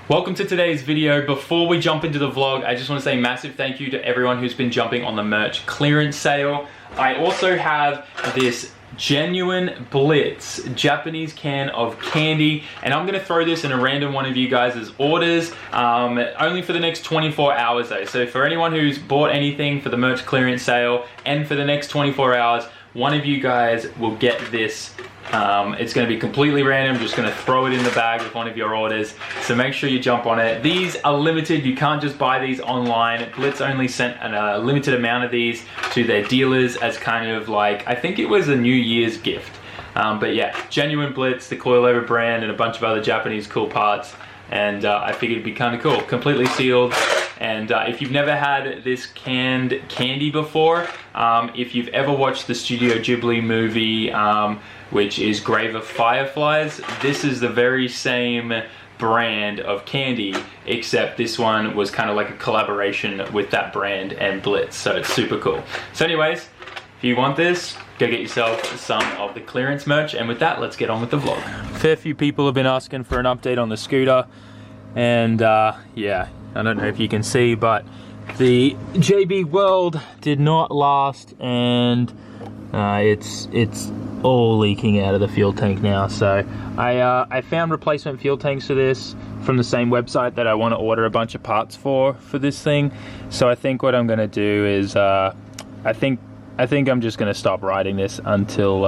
Welcome to today's video. Before we jump into the vlog, I just want to say massive thank you to everyone who's been jumping on the merch clearance sale. I also have this genuine Blitz Japanese can of candy, and I'm gonna throw this in a random one of you guys' orders, only for the next 24 hours though. So for anyone who's bought anything for the merch clearance sale and for the next 24 hours, one of you guys will get this. It's going to be completely random. Just going to throw it in the bag with one of your orders, so make sure you jump on it. These are limited. You can't just buy these online. Blitz only sent a limited amount of these to their dealers as kind of like, I think it was a New Year's gift. But yeah, genuine Blitz, the coilover brand, and a bunch of other Japanese cool parts. And I figured it'd be kind of cool, completely sealed. And if you've never had this canned candy before, if you've ever watched the Studio Ghibli movie, which is Grave of Fireflies, this is the very same brand of candy, except this one was kind of like a collaboration with that brand and Blitz, so it's super cool. So anyways, if you want this, go get yourself some of the clearance merch, and with that, let's get on with the vlog. Fair few people have been asking for an update on the scooter, and yeah, I don't know if you can see, but the JB World did not last, and it's all leaking out of the fuel tank now. So I found replacement fuel tanks for this from the same website that I want to order a bunch of parts for this thing. So I think what I'm gonna do is I think I'm just gonna stop riding this until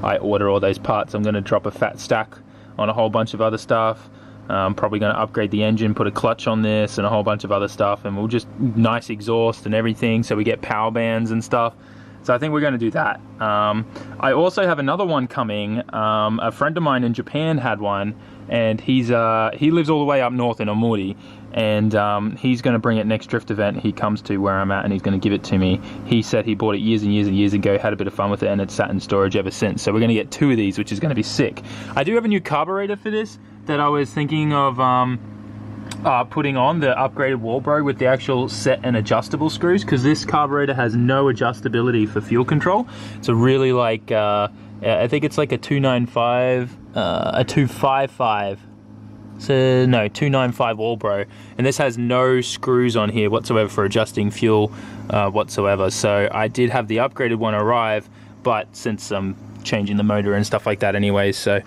I order all those parts. I'm gonna drop a fat stack on a whole bunch of other stuff. I'm probably going to upgrade the engine, put a clutch on this and a whole bunch of other stuff, and we'll just nice exhaust and everything, so we get power bands and stuff. So I think we're going to do that. I also have another one coming. A friend of mine in Japan had one, and he lives all the way up north in Omori, and he's going to bring it next drift event he comes to where I'm at, and he's going to give it to me. He said he bought it years and years and years ago, had a bit of fun with it, and it's sat in storage ever since. So we're going to get 2 of these, which is going to be sick. I do have a new carburetor for this that I was thinking of putting on, the upgraded Walbro with the actual set and adjustable screws, because this carburetor has no adjustability for fuel control. It's a really like, I think it's like a 295, a 255. So no, 295 Walbro, and this has no screws on here whatsoever for adjusting fuel whatsoever. So I did have the upgraded one arrive, but since I'm changing the motor and stuff like that anyways, so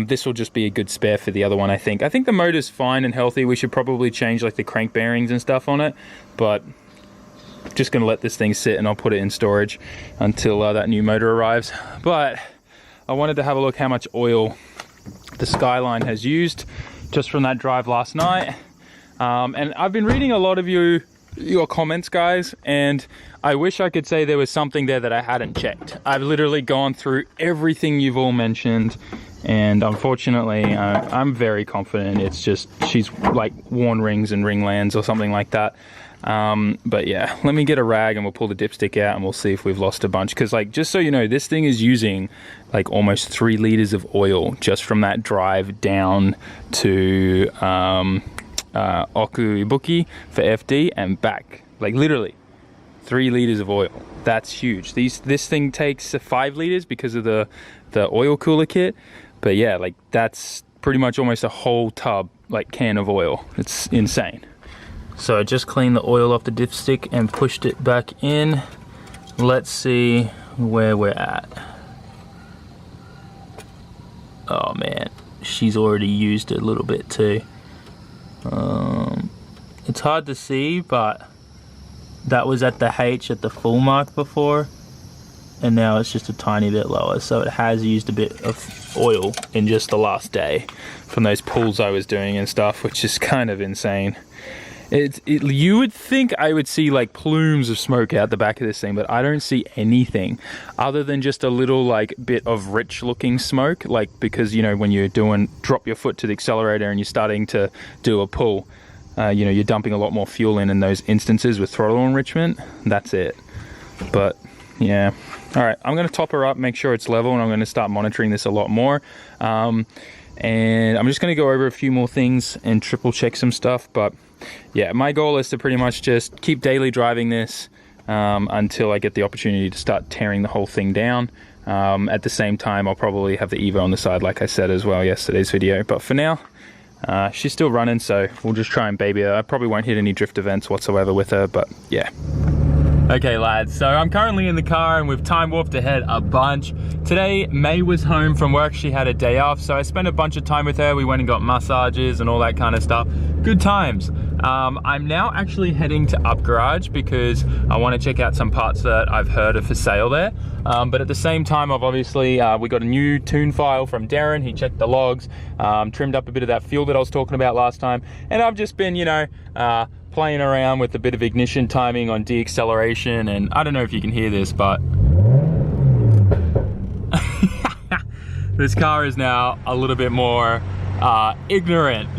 this will just be a good spare for the other one. I think the motor's fine and healthy. We should probably change like the crank bearings and stuff on it, but just gonna let this thing sit, and I'll put it in storage until that new motor arrives. But I wanted to have a look how much oil the Skyline has used just from that drive last night. And I've been reading a lot of your comments, guys, and I wish I could say there was something there that I hadn't checked. I've literally gone through everything you've all mentioned, and unfortunately I'm very confident it's just she's like worn rings and ringlands or something like that. But yeah, let me get a rag and we'll pull the dipstick out and we'll see if we've lost a bunch, because like, just so you know, this thing is using like almost 3 liters of oil just from that drive down to Aoba-Ku for FD and back. Like literally 3 liters of oil. That's huge. This thing takes 5 liters because of the oil cooler kit, but yeah, like that's pretty much almost a whole tub, like can of oil. It's insane. So I just cleaned the oil off the dipstick and pushed it back in. Let's see where we're at. Oh man, she's already used it a little bit too. It's hard to see, but that was at the H at the full mark before, and now it's just a tiny bit lower, so it has used a bit of oil in just the last day from those pulls I was doing and stuff, which is kind of insane. You would think I would see like plumes of smoke out the back of this thing, but I don't see anything other than just a little like bit of rich looking smoke, like because you know when you're drop your foot to the accelerator and you're starting to do a pull, you know, you're dumping a lot more fuel in those instances with throttle enrichment. That's it. But yeah, all right, I'm gonna top her up, make sure it's level, and I'm gonna start monitoring this a lot more. And I'm just gonna go over a few more things and triple check some stuff. But yeah, my goal is to pretty much just keep daily driving this until I get the opportunity to start tearing the whole thing down. At the same time, I'll probably have the Evo on the side, like I said as well yesterday's video. But for now, She's still running, so we'll just try and baby her. I probably won't hit any drift events whatsoever with her, but yeah. Okay lads, so I'm currently in the car and we've time warped ahead a bunch. Today, May was home from work. She had a day off, so I spent a bunch of time with her. We went and got massages and all that kind of stuff. Good times. I'm now actually heading to Up Garage because I want to check out some parts that I've heard are for sale there. But at the same time, I've obviously, we got a new tune file from Darren. He checked the logs, trimmed up a bit of that fuel that I was talking about last time. And I've just been, you know, playing around with a bit of ignition timing on deacceleration, and I don't know if you can hear this, but this car is now a little bit more ignorant.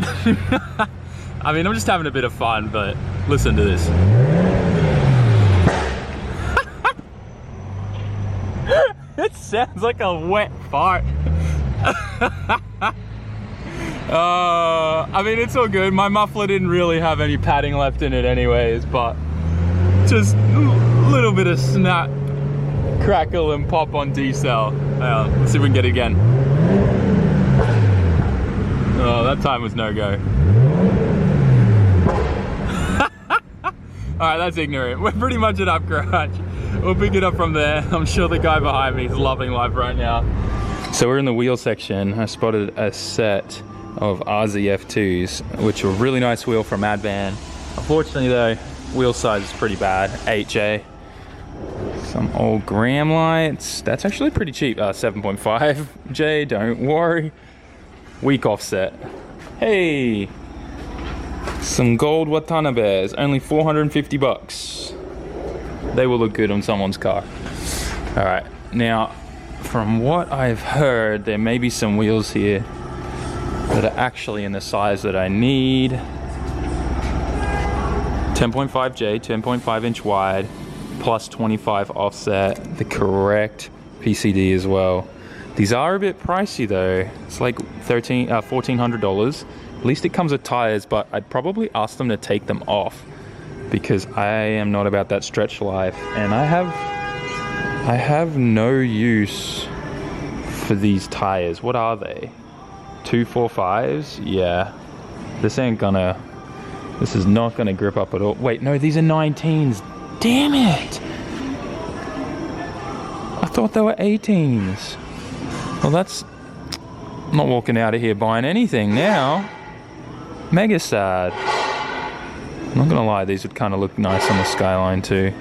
I mean, I'm just having a bit of fun, but listen to this. It sounds like a wet fart. I mean, it's all good. My muffler didn't really have any padding left in it anyways, but just a little bit of snap, crackle, and pop on decel. Let's see if we can get it again. Oh, that time was no go. Alright, that's ignorant. We're pretty much at Up Garage. We'll pick it up from there. I'm sure the guy behind me is loving life right now. So we're in the wheel section. I spotted a set of RZF2s, which are a really nice wheel from Advan. Unfortunately though, wheel size is pretty bad. HA. Some old Graham lights. That's actually pretty cheap. 7.5J, don't worry. Weak offset. Hey! Some gold Watanabes, only 450 bucks. They will look good on someone's car. Alright, now, from what I've heard, there may be some wheels here that are actually in the size that I need. 10.5J, 10.5 inch wide, plus 25 offset, the correct PCD as well. These are a bit pricey though. It's like $1,400. At least it comes with tires, but I'd probably ask them to take them off because I am not about that stretch life, and I have no use for these tires. What are they? 245s? Yeah. This is not gonna grip up at all. Wait, no, these are 19s. Damn it! I thought they were 18s. Well, I'm not walking out of here buying anything now. Mega sad. I'm not gonna lie, these would kind of look nice on the Skyline too.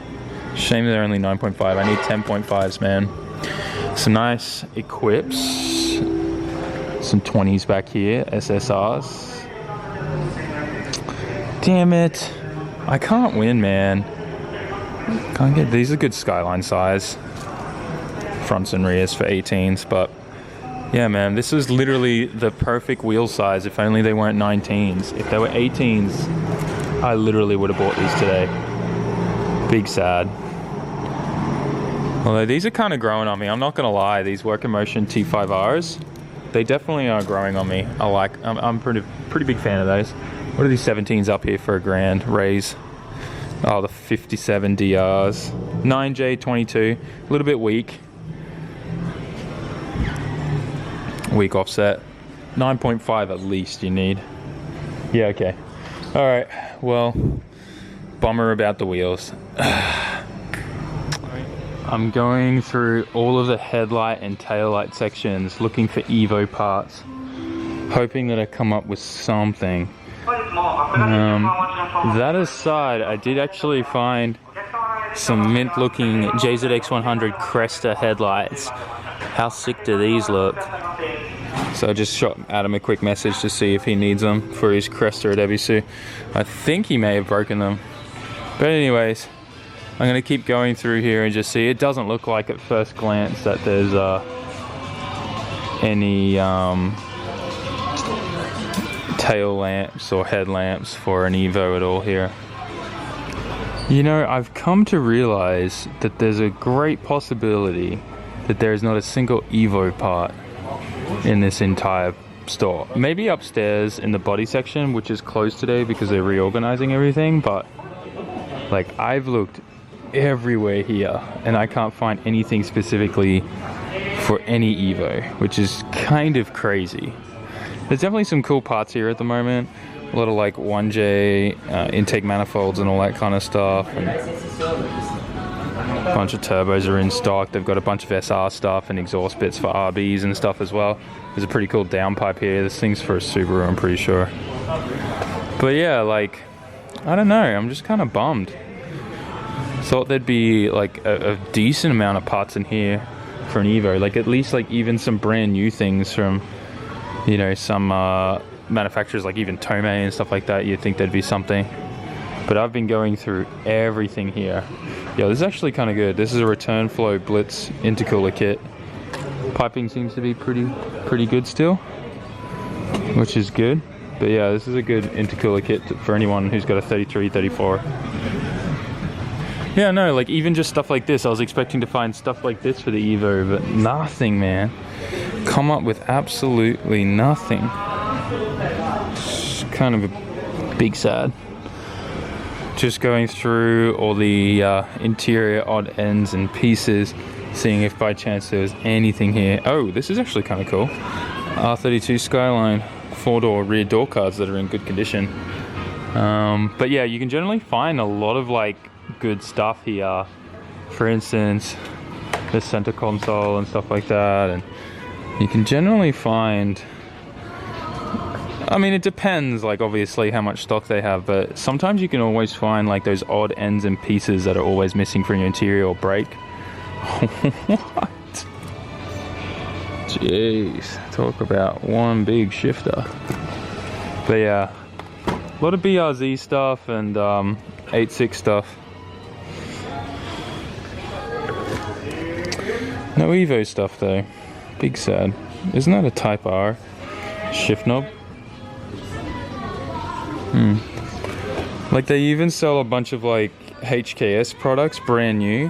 Shame they're only 9.5. I need 10.5s, man. Some nice equips. Some 20s back here, SSRs. Damn it. I can't win, man. Can't get, these are good Skyline size. Fronts and rears for 18s, but yeah, man, this is literally the perfect wheel size if only they weren't 19s. If they were 18s, I literally would have bought these today. Big sad. Although these are kind of growing on me, I'm not gonna lie, these Work Emotion T5Rs, they definitely are growing on me. I'm pretty big fan of those. What are these 17s up here for $1,000? Rays. Oh, the 57 DRs. 9J22, a little bit weak. Weak offset. 9.5 at least you need. Yeah, okay. All right, well, bummer about the wheels. I'm going through all of the headlight and taillight sections looking for Evo parts, hoping that I come up with something. That aside, I did actually find some mint looking JZX100 Cresta headlights. How sick do these look? So I just shot Adam a quick message to see if he needs them for his Cresta at Ebisu. I think he may have broken them. But anyways, I'm going to keep going through here and just see. It doesn't look like at first glance that there's any tail lamps or headlamps for an Evo at all here. You know, I've come to realize that there's a great possibility that there is not a single Evo part in this entire store. Maybe upstairs in the body section, which is closed today because they're reorganizing everything, but like I've looked everywhere here and I can't find anything specifically for any Evo, which is kind of crazy. There's definitely some cool parts here at the moment. A lot of like 1J intake manifolds and all that kind of stuff. And a bunch of turbos are in stock. They've got a bunch of SR stuff and exhaust bits for RBs and stuff as well. There's a pretty cool downpipe here. This thing's for a Subaru, I'm pretty sure. But yeah, like, I don't know. I'm just kind of bummed. Thought there'd be like a decent amount of parts in here for an Evo. Like at least like even some brand new things from, you know, some manufacturers like even Tomei and stuff like that. You'd think there'd be something. But I've been going through everything here. Yeah, this is actually kind of good. This is a return flow Blitz intercooler kit. Piping seems to be pretty good still, which is good. But yeah, this is a good intercooler kit for anyone who's got a 33, 34. Yeah, no, like even just stuff like this. I was expecting to find stuff like this for the Evo, but nothing, man. Come up with absolutely nothing. It's kind of a big sad. Just going through all the interior odd ends and pieces, seeing if by chance there was anything here. Oh, this is actually kind of cool. R32 Skyline 4-door rear door cards that are in good condition. But yeah, you can generally find a lot of like good stuff here. For instance, the center console and stuff like that, and you can generally find, I mean, it depends, like obviously how much stock they have, but sometimes you can always find like those odd ends and pieces that are always missing from your interior or brake. What? Jeez, talk about one big shifter. But yeah, a lot of BRZ stuff and 8.6 stuff. No Evo stuff though. Big sad. Isn't that a Type R shift knob? Like they even sell a bunch of like HKS products brand new,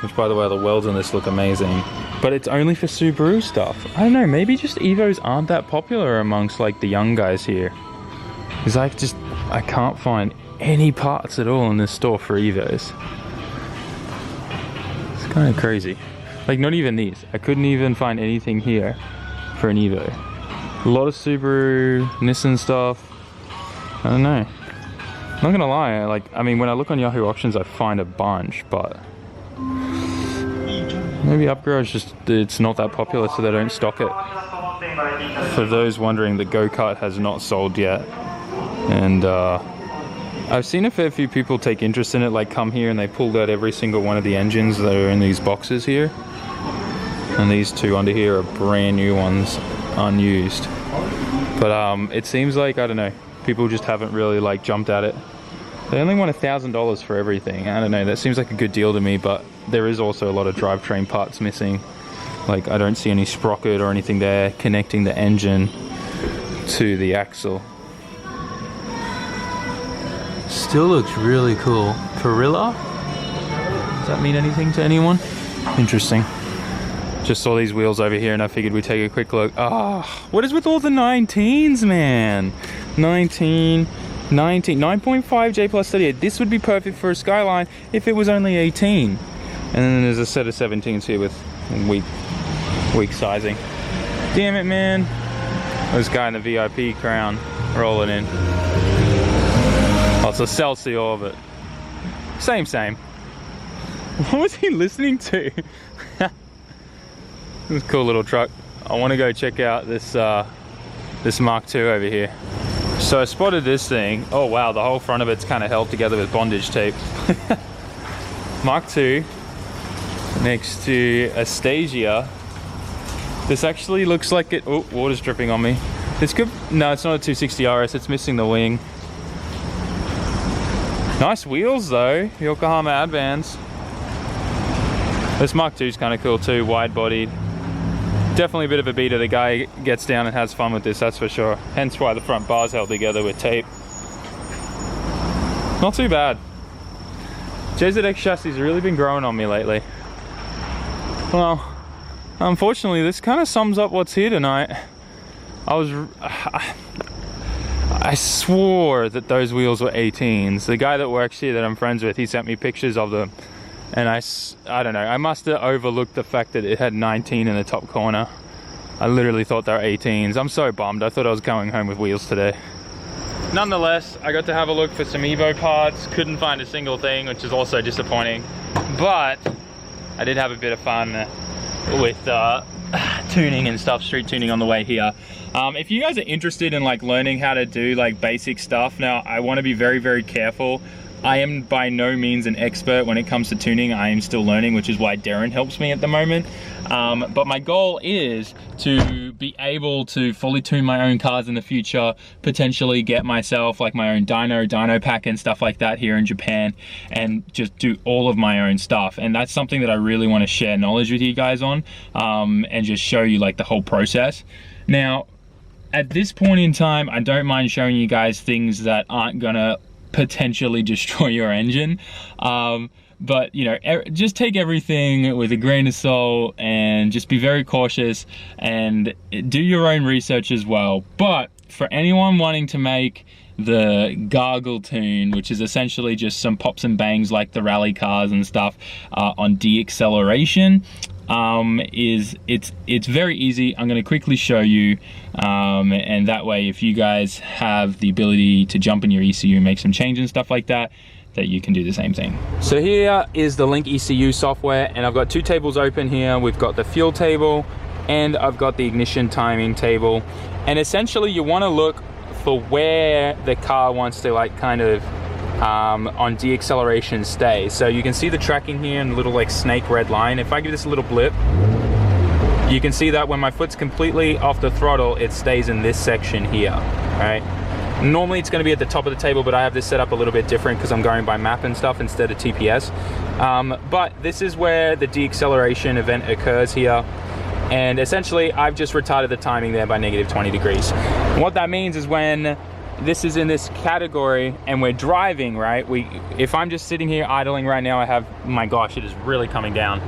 which by the way the welds on this look amazing, but it's only for Subaru stuff. I don't know, maybe just Evos aren't that popular amongst like the young guys here, because I can't find any parts at all in this store for Evos. It's kind of crazy. Like not even these. I couldn't even find anything here for an Evo. A lot of Subaru, Nissan stuff. I don't know. I'm not gonna lie, like, I mean, when I look on Yahoo Auctions, I find a bunch, but maybe Upgarage just, it's not that popular, so they don't stock it. For those wondering, the Go-kart has not sold yet. And I've seen a fair few people take interest in it, like come here and they pulled out every single one of the engines that are in these boxes here. And these two under here are brand new ones, unused. But it seems like, I don't know, people just haven't really like jumped at it. They only want $1,000 for everything. I don't know, that seems like a good deal to me, but there is also a lot of drivetrain parts missing. Like I don't see any sprocket or anything there connecting the engine to the axle. Still looks really cool. Perilla? Does that mean anything to anyone? Interesting. Just saw these wheels over here and I figured we'd take a quick look. Ah, what is with all the 19s, man? 19, 9.5 J plus 38. This would be perfect for a Skyline if it was only 18. And then there's a set of 17s here with weak sizing. Damn it, man. This guy in the VIP crown rolling in. Oh, it's a Celsior, but same. What was he listening to? This cool little truck. I want to go check out this this Mark II over here. So I spotted this thing. Oh wow, the whole front of it's kind of held together with bondage tape. Mark II next to a Stagia. This actually looks like it. Oh, water's dripping on me. This could, no, it's not a 260 RS. It's missing the wing. Nice wheels though, Yokohama Advance. This Mark II is kind of cool too, wide bodied. Definitely a bit of a beater. The guy gets down and has fun with this, that's for sure. Hence why the front bar's held together with tape. Not too bad. JZX chassis's really been growing on me lately. Well, unfortunately this kind of sums up what's here tonight. I swore that those wheels were 18s. The guy that works here that I'm friends with, he sent me pictures of them. And I don't know, I must have overlooked the fact that it had 19 in the top corner. I literally thought they were 18s. I'm so bummed. I thought I was going home with wheels today. Nonetheless, I got to have a look for some Evo parts. Couldn't find a single thing, which is also disappointing. But I did have a bit of fun with tuning and stuff, street tuning on the way here. If you guys are interested in like learning how to do like basic stuff, now I want to be very, very careful. I am by no means an expert when it comes to tuning. I am still learning, which is why Darren helps me at the moment. But my goal is to be able to fully tune my own cars in the future, potentially get myself like my own dyno pack and stuff like that here in Japan, and just do all of my own stuff. And that's something that I really want to share knowledge with you guys on, and just show you like the whole process. Now, at this point in time, I don't mind showing you guys things that aren't gonna potentially destroy your engine, but you know, just take everything with a grain of salt and just be very cautious and do your own research as well. But for anyone wanting to make the gargle tune, which is essentially just some pops and bangs like the rally cars and stuff on deacceleration, it's very easy. I'm going to quickly show you, and that way if you guys have the ability to jump in your ECU, make some changes and stuff like that, that you can do the same thing. So here is the Link ECU software, and I've got two tables open here. We've got the fuel table and I've got the ignition timing table, and essentially you want to look for where the car wants to like kind of on deacceleration stay. So you can see the tracking here and the little like snake red line. If I give this a little blip, you can see that when my foot's completely off the throttle, it stays in this section here, right? Normally it's going to be at the top of the table, but I have this set up a little bit different because I'm going by map and stuff instead of TPS. But this is where the deacceleration event occurs here. And essentially I've just retarded the timing there by -20 degrees. And what that means is when this is in this category and we're driving, right? If I'm just sitting here idling right now, I have, my gosh, it is really coming down.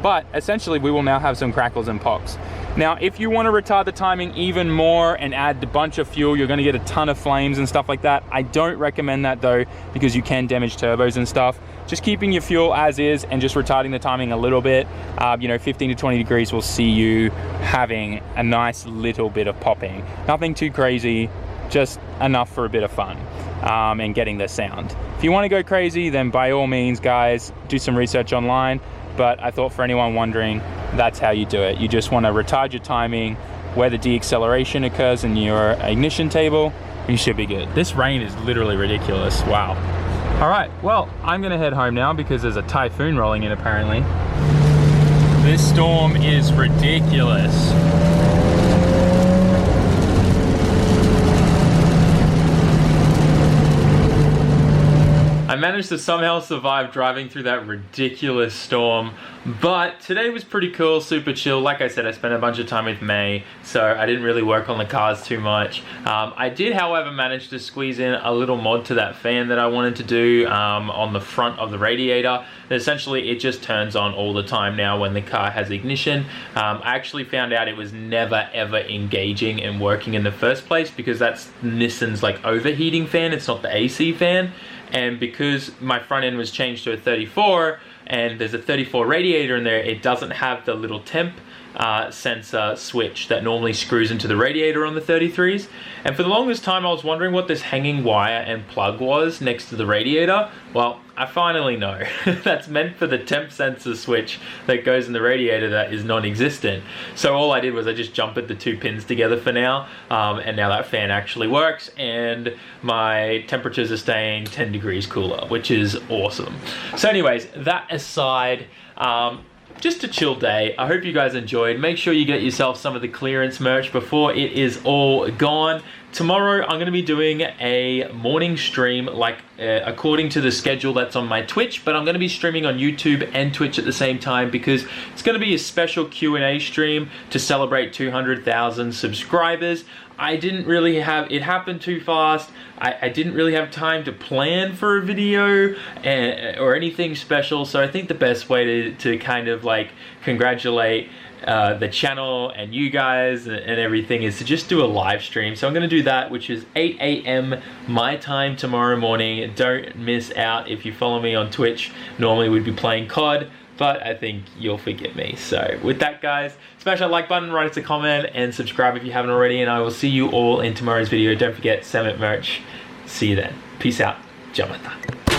But essentially we will now have some crackles and pops. Now, if you want to retard the timing even more and add a bunch of fuel, you're going to get a ton of flames and stuff like that. I don't recommend that though, because you can damage turbos and stuff. Just keeping your fuel as is and just retarding the timing a little bit, you know, 15 to 20 degrees will see you having a nice little bit of popping. Nothing too crazy, just enough for a bit of fun and getting the sound. If you want to go crazy, then by all means, guys, do some research online. But I thought for anyone wondering, that's how you do it. You just want to retard your timing where the deacceleration occurs in your ignition table. You should be good. This rain is literally ridiculous. Wow. All right, well, I'm gonna head home now because there's a typhoon rolling in apparently. This storm is ridiculous. I managed to somehow survive driving through that ridiculous storm, but today was pretty cool, super chill. Like I said, I spent a bunch of time with May, so I didn't really work on the cars too much. I did, however, manage to squeeze in a little mod to that fan that I wanted to do on the front of the radiator. And essentially, it just turns on all the time now when the car has ignition. I actually found out it was never ever engaging and working in the first place because that's Nissan's like overheating fan, it's not the AC fan. And because my front end was changed to a 34 and there's a 34 radiator in there, it doesn't have the little temp sensor switch that normally screws into the radiator on the 33s. And for the longest time I was wondering what this hanging wire and plug was next to the radiator. Well, I finally know. That's meant for the temp sensor switch that goes in the radiator that is non-existent. So all I did was I just jumpered the two pins together for now, and now that fan actually works and my temperatures are staying 10 degrees cooler, which is awesome. So anyways, that aside, just a chill day. I hope you guys enjoyed. Make sure you get yourself some of the clearance merch before it is all gone. Tomorrow I'm going to be doing a morning stream like according to the schedule that's on my Twitch, but I'm going to be streaming on YouTube and Twitch at the same time because it's going to be a special Q&A stream to celebrate 200,000 subscribers. I didn't really have, it happened too fast. I didn't really have time to plan for a video or anything special, so I think the best way to kind of like congratulate the channel and you guys and everything is to just do a live stream. So I'm going to do that, which is 8 AM my time tomorrow morning. Don't miss out. If you follow me on Twitch, normally we'd be playing COD, but I think you'll forgive me. So with that, guys, smash that like button, write us a comment, and subscribe if you haven't already, and I will see you all in tomorrow's video. Don't forget, SAMMIT merch. See you then. Peace out. Jamata.